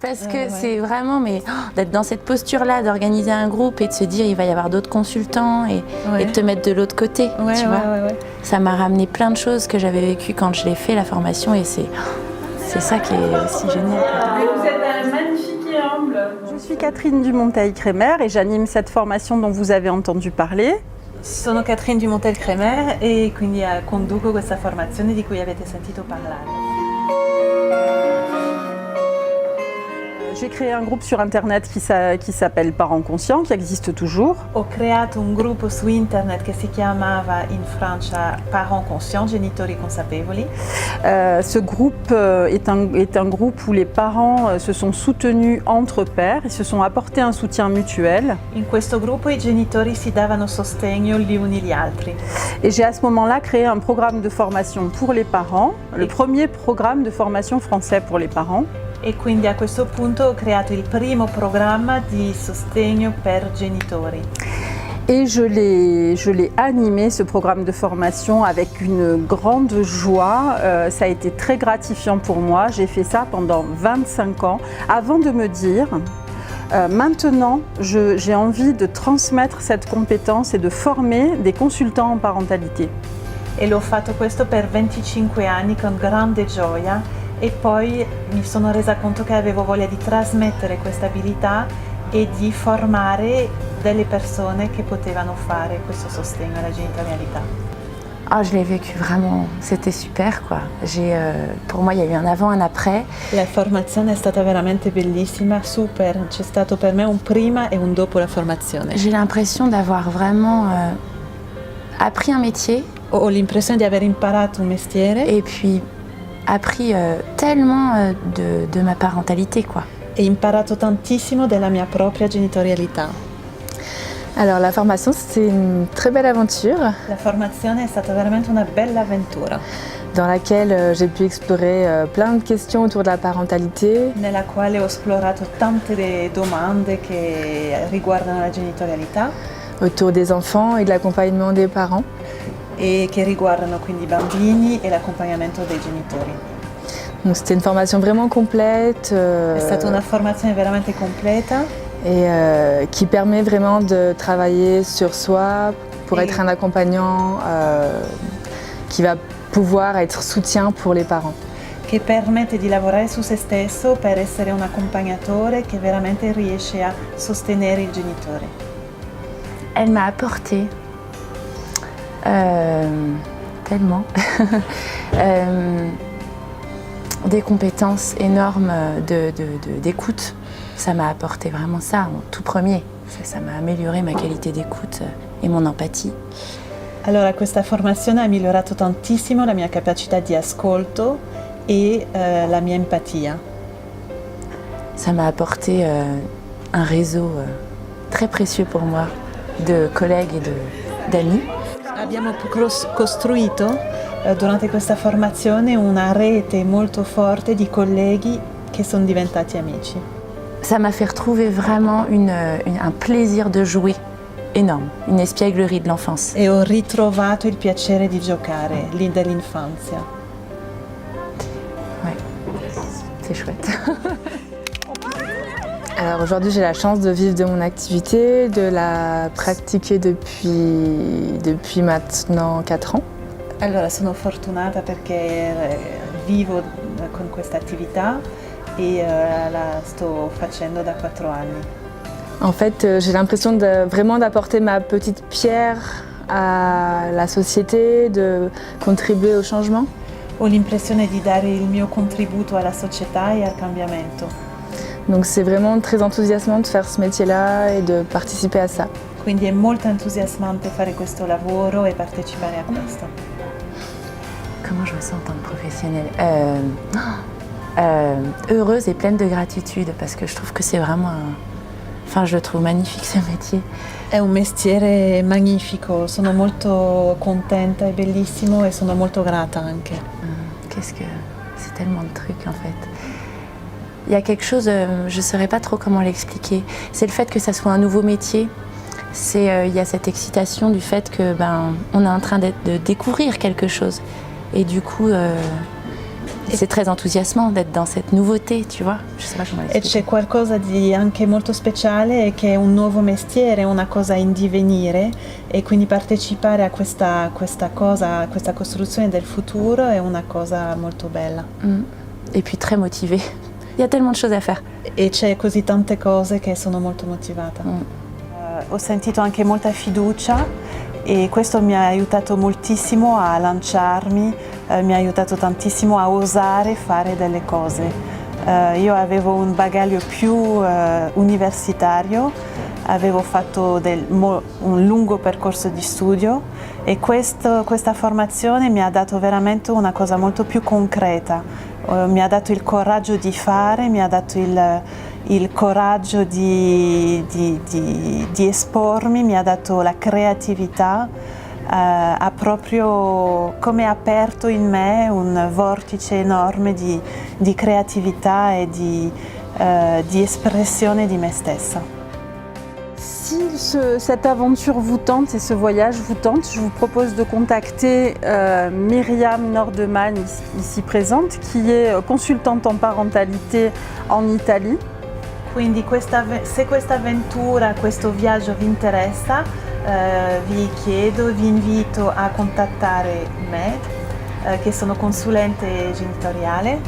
Parce que c'est vraiment, d'être dans cette posture-là, d'organiser un groupe et de se dire il va y avoir d'autres consultants et de te mettre de l'autre côté, tu vois. Ça m'a ramené plein de choses que j'avais vécues quand je l'ai fait, la formation, et c'est ça qui est aussi génial. Vous êtes magnifique et humble. Je suis Catherine Dumonteil-Crémer et j'anime cette formation dont vous avez entendu parler. Sono Catherine Dumonteil-Crémer e quindi conduco questa formazione di cui avete sentito parlare. J'ai créé un groupe sur internet qui s'appelle Parents Conscients, qui existe toujours. Ho creato un gruppo su internet che si chiamava in Francia Parents Conscients, genitori consapevoli. Ce groupe est un groupe où les parents se sont soutenus entre pairs, ils se sont apportés un soutien mutuel. In questo gruppo i genitori si davano sostegno gli uni gli altri. Et j'ai à ce moment-là créé un programme de formation pour les parents, le premier programme de formation français pour les parents. E quindi a questo punto ho creato il primo programma di sostegno per genitori. Et je l'ai animé, ce programme de formation, avec une grande joie. Ça a été très gratifiant pour moi. J'ai fait ça pendant 25 ans, avant de me dire, maintenant, j'ai envie de transmettre cette compétence et de former des consultants en parentalité. E l'ho fatto questo per 25 anni con grande gioia. E poi mi sono resa conto che avevo voglia di trasmettere questa abilità e di formare delle persone che potevano fare questo sostegno alla genitorialità. Ah, je l'ai vécu vraiment, c'était super quoi. Pour moi il y a eu un avant, un après. La formazione è stata veramente bellissima, super. C'è stato per me un prima e un dopo la formazione. J'ai l'impression d'avoir vraiment appris un métier. Ho l'impressione di aver imparato un mestiere. Et puis appris tellement de ma parentalité quoi. E imparato tantissimo della mia propria genitorialità. Alors la formation c'est une très belle aventure. La formazione è stata veramente una bella avventura. Dans laquelle j'ai pu explorer plein de questions autour de la parentalité. Nella quale ho esplorato tante domande che riguardano la genitorialità. Autour des enfants et de l'accompagnement des parents. E che riguardano quindi i bambini e l'accompagnamento dei genitori. Donc c'était une formation vraiment complète. È stata una formazione veramente completa. Et qui permet vraiment de travailler sur soi pour être un accompagnant qui va pouvoir être soutien pour les parents. Che permette di lavorare su se stesso per essere un accompagnatore che veramente riesce a sostenere il genitore. Elle m'a apporté tellement des compétences énormes d'écoute. Ça m'a apporté vraiment ça en tout premier. Ça m'a amélioré ma qualité d'écoute et mon empathie. Allora questa formazione ha migliorato tantissimo la mia capacità di ascolto e la mia empatia. Ça m'a apporté un réseau très précieux pour moi de collègues et d'amis. Abbiamo costruito durante questa formazione una rete molto forte di colleghi che sono diventati amici. Ça m'a fait retrouver vraiment un plaisir de jouer énorme, une espièglerie de l'enfance. E ho ritrovato il piacere di giocare lì dell'infanzia. Ouais, c'est chouette. Alors aujourd'hui j'ai la chance de vivre de mon activité, de la pratiquer depuis maintenant 4 ans. Allora sono fortunata perché vivo con questa attività e la sto facendo da 4 anni. En fait j'ai l'impression vraiment d'apporter ma petite pierre à la société, de contribuer au changement. Ho l'impressione di dare il mio contributo alla società e al cambiamento. Donc c'est vraiment très enthousiasmant de faire ce métier-là et de participer à ça. Quindi è molto entusiasmante fare questo lavoro e partecipare a questo. Comment je me sens en tant que professionnelle heureuse et pleine de gratitude parce que je trouve que c'est vraiment Enfin, je le trouve magnifique ce métier. È un mestiere magnifico, sono molto contenta, è bellissimo e sono molto grata anche. Qu'est-ce que... C'est tellement de trucs en fait. Il y a quelque chose, je ne saurais pas trop comment l'expliquer. C'est le fait que ça soit un nouveau métier. Il y a cette excitation du fait que on est en train de découvrir quelque chose. Et du coup, il C'est très enthousiasmant d'être dans cette nouveauté, tu vois. Je sais pas comment E c'è qualcosa di anche molto speciale che è un nuovo mestiere, una cosa in divenire e quindi partecipare a questa cosa, a questa costruzione del futuro è una cosa molto bella. Et puis très motivé. Il y a tellement de choses à faire. E c'è così tante cose che sono molto motivata. Ho sentito anche molta fiducia e questo mi ha aiutato moltissimo a lanciarmi, mi ha aiutato tantissimo a osare fare delle cose. Io avevo un bagaglio più universitario, avevo fatto un lungo percorso di studio e questa formazione mi ha dato veramente una cosa molto più concreta. Mi ha dato il coraggio di fare, mi ha dato il coraggio di espormi, mi ha dato la creatività, ha proprio come aperto in me un vortice enorme di creatività e di espressione di me stessa. Si cette aventure vous tente et ce voyage vous tente, je vous propose de contacter Myriam Nordeman, ici présente, qui est consultante en parentalité en Italie. Quindi se questa avventura, questo viaggio vi interessa, vi invito a contattare me, che sono consulente genitoriale.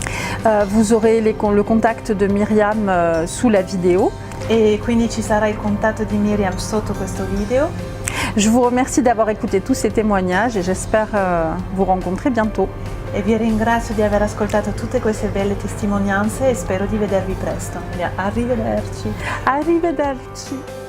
Vous aurez le contact de Myriam sous la vidéo. E quindi ci sarà il contatto di Miriam sotto questo video. Je vous remercie d'avoir écouté tous ces témoignages et j'espère vous rencontrer bientôt. E vi ringrazio di aver ascoltato tutte queste belle testimonianze e spero di vedervi presto. Arrivederci. Arrivederci.